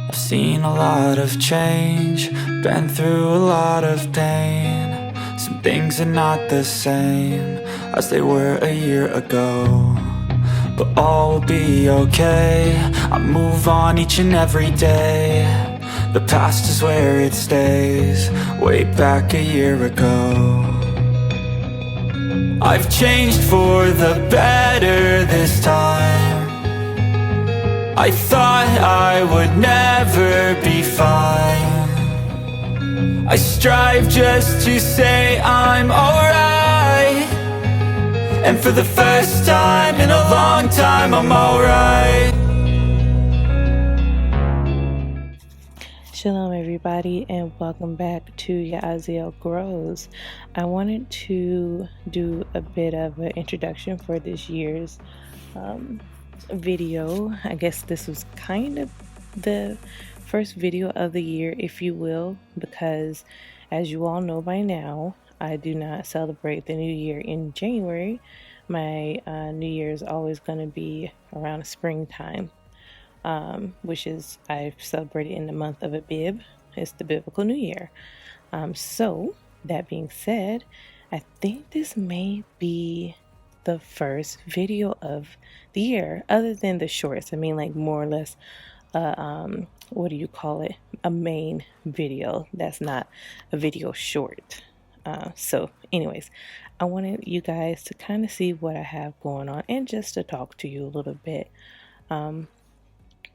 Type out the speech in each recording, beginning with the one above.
I've seen a lot of change, been through a lot of pain. Some things are not the same as they were a year ago, but all will be okay. I move on each and every day. The past is where it stays, way back a year ago. I've changed for the better this time. I thought I would never be fine. I strive just to say I'm alright, and for the first time in a long time I'm alright. Shalom everybody, and welcome back to Yaziel Grows. I wanted to do a bit of an introduction for this year's video. I guess this was kind of the first video of the year, if you will, because as you all know by now, I do not celebrate the new year in January. My new year is always going to be around springtime, which is I celebrate it in the month of Abib. It's the biblical new year. So that being said, I think this may be the first video of the year, other than the shorts. I mean, like more or less, what do you call it? A main video. That's not a video short. So anyways, I wanted you guys to kind of see what I have going on and just to talk to you a little bit.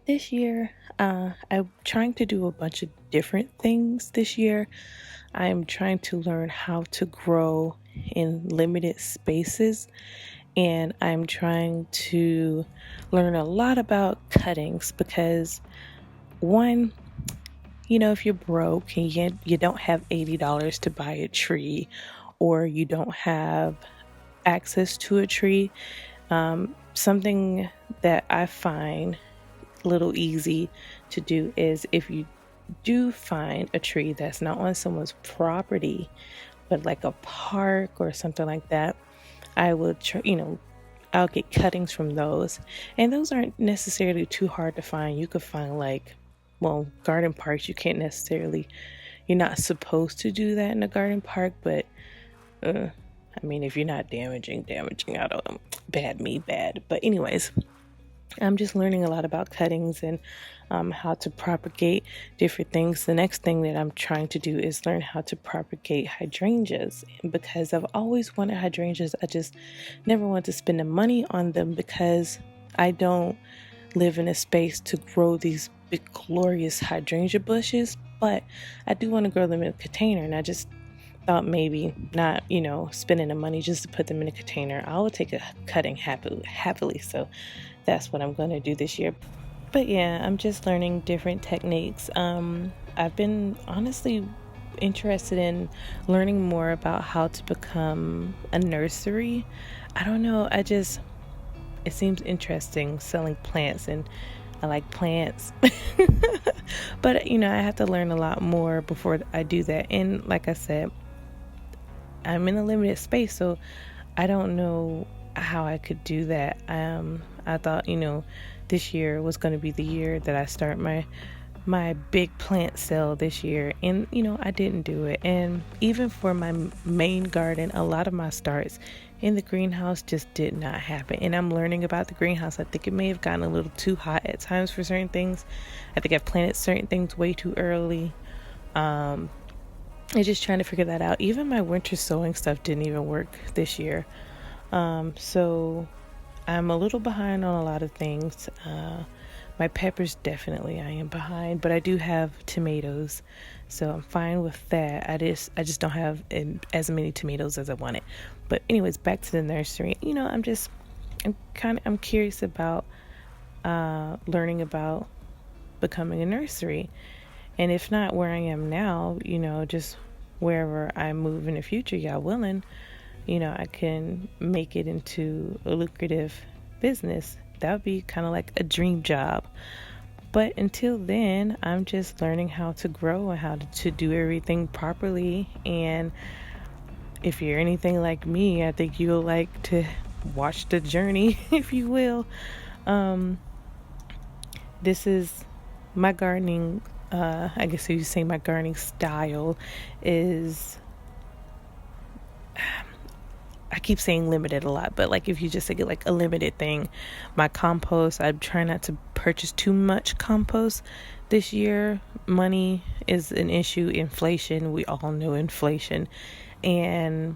This year, I'm trying to do a bunch of different things this year. I'm trying to learn how to grow in limited spaces, and I'm trying to learn a lot about cuttings because, one, you know, if you're broke and you don't have $80 to buy a tree, or you don't have access to a tree, something that I find a little easy to do is if you do find a tree that's not on someone's property, but like a park or something like that, I will I'll get cuttings from those, and those aren't necessarily too hard to find. You could find garden parks. You can't necessarily, you're not supposed to do that in a garden park, but I mean, if you're not damaging, I don't know, bad. But anyways, I'm just learning a lot about cuttings and how to propagate different things. The next thing that I'm trying to do is learn how to propagate hydrangeas, because I've always wanted hydrangeas. I just never wanted to spend the money on them because I don't live in a space to grow these big glorious hydrangea bushes, but I do want to grow them in a container, and I just thought maybe not, spending the money just to put them in a container. I will take a cutting happily. So that's what I'm going to do this year. But yeah, I'm just learning different techniques. I've been honestly interested in learning more about how to become a nursery. I don't know. It seems interesting selling plants, and I like plants. But, I have to learn a lot more before I do that. And like I said, I'm in a limited space, so I don't know how I could do that. I thought, this year was going to be the year that I start my big plant sale this year, and I didn't do it. And even for my main garden, a lot of my starts in the greenhouse just did not happen. And I'm learning about the greenhouse. I think it may have gotten a little too hot at times for certain things. I think I planted certain things way too early. I'm just trying to figure that out. Even my winter sowing stuff didn't even work this year. So I'm a little behind on a lot of things. My peppers, definitely I am behind, but I do have tomatoes, so I'm fine with that. I just don't have as many tomatoes as I wanted. But anyways, back to the nursery. I'm curious about learning about becoming a nursery, and if not where I am now, just wherever I move in the future, y'all willing, I can make it into a lucrative business. That would be kind of like a dream job. But until then, I'm just learning how to grow and how to do everything properly. And if you're anything like me, I think you'll like to watch the journey, if you will. This is my gardening, I guess if you say my gardening style is, I keep saying limited a lot, but like if you just say like a limited thing, my compost, I'm trying not to purchase too much compost this year. Money is an issue. Inflation, we all know inflation. And,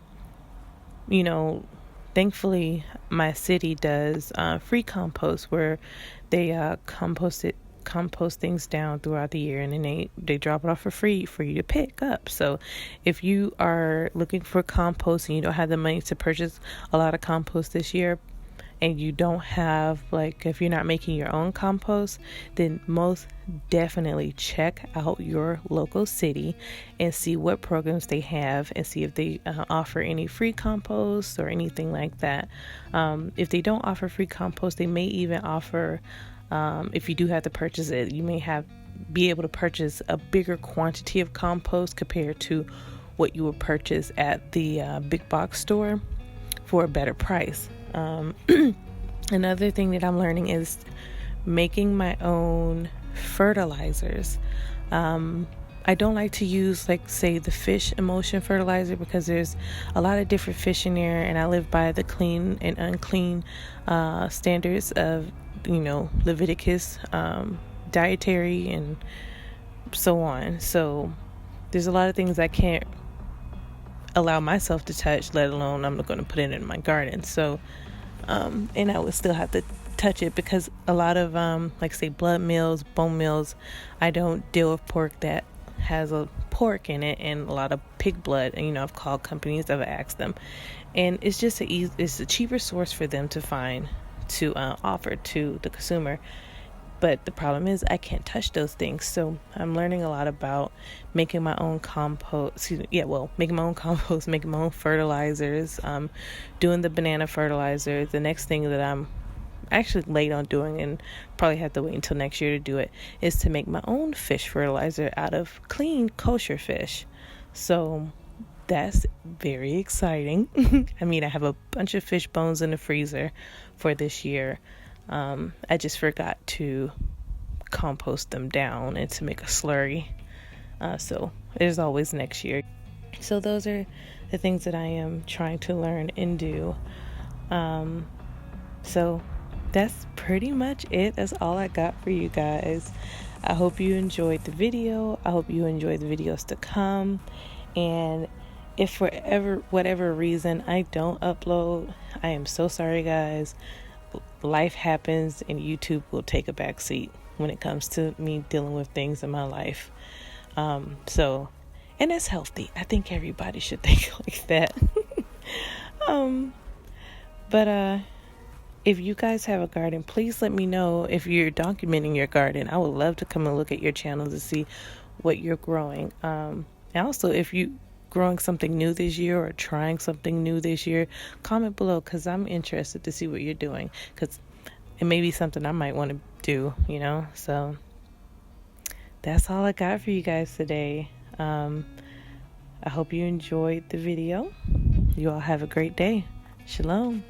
you know, thankfully my city does free compost where they compost things down throughout the year, and then they drop it off for free for you to pick up. So if you are looking for compost and you don't have the money to purchase a lot of compost this year, and you don't have, like, if you're not making your own compost, then most definitely check out your local city and see what programs they have, and see if they offer any free compost or anything like that. If they don't offer free compost, they may even offer, if you do have to purchase it, you may be able to purchase a bigger quantity of compost compared to what you would purchase at the big box store for a better price. Another thing that I'm learning is making my own fertilizers. I don't like to use, like, say, the fish emulsion fertilizer, because there's a lot of different fish in there, and I live by the clean and unclean standards of, Leviticus, dietary, and so on. So there's a lot of things I can't allow myself to touch, let alone I'm not going to put it in my garden. So and I would still have to touch it, because a lot of like, say, blood meals, bone meals, I don't deal with pork that has a pork in it, and a lot of pig blood. And I've called companies, I've asked them, and it's just it's a cheaper source for them to find to offer to the consumer. But the problem is I can't touch those things. So I'm learning a lot about making my own compost. Making my own compost, making my own fertilizers, doing the banana fertilizer. The next thing that I'm actually late on doing, and probably have to wait until next year to do it, is to make my own fish fertilizer out of clean kosher fish. So that's very exciting. I mean, I have a bunch of fish bones in the freezer for this year. I just forgot to compost them down and to make a slurry. So there's always next year. So those are the things that I am trying to learn and do. So that's pretty much it. That's all I got for you guys. I hope you enjoyed the video. I hope you enjoy the videos to come. And if for whatever reason I don't upload, I am so sorry, guys. Life happens, and YouTube will take a back seat when it comes to me dealing with things in my life. And that's healthy. I think everybody should think like that. But if you guys have a garden, please let me know if you're documenting your garden. I would love to come and look at your channel to see what you're growing. And also, if you growing something new this year or trying something new this year, comment below, because I'm interested to see what you're doing, because it may be something I might want to do, So that's all I got for you guys today. I hope you enjoyed the video. You all have a great day. Shalom.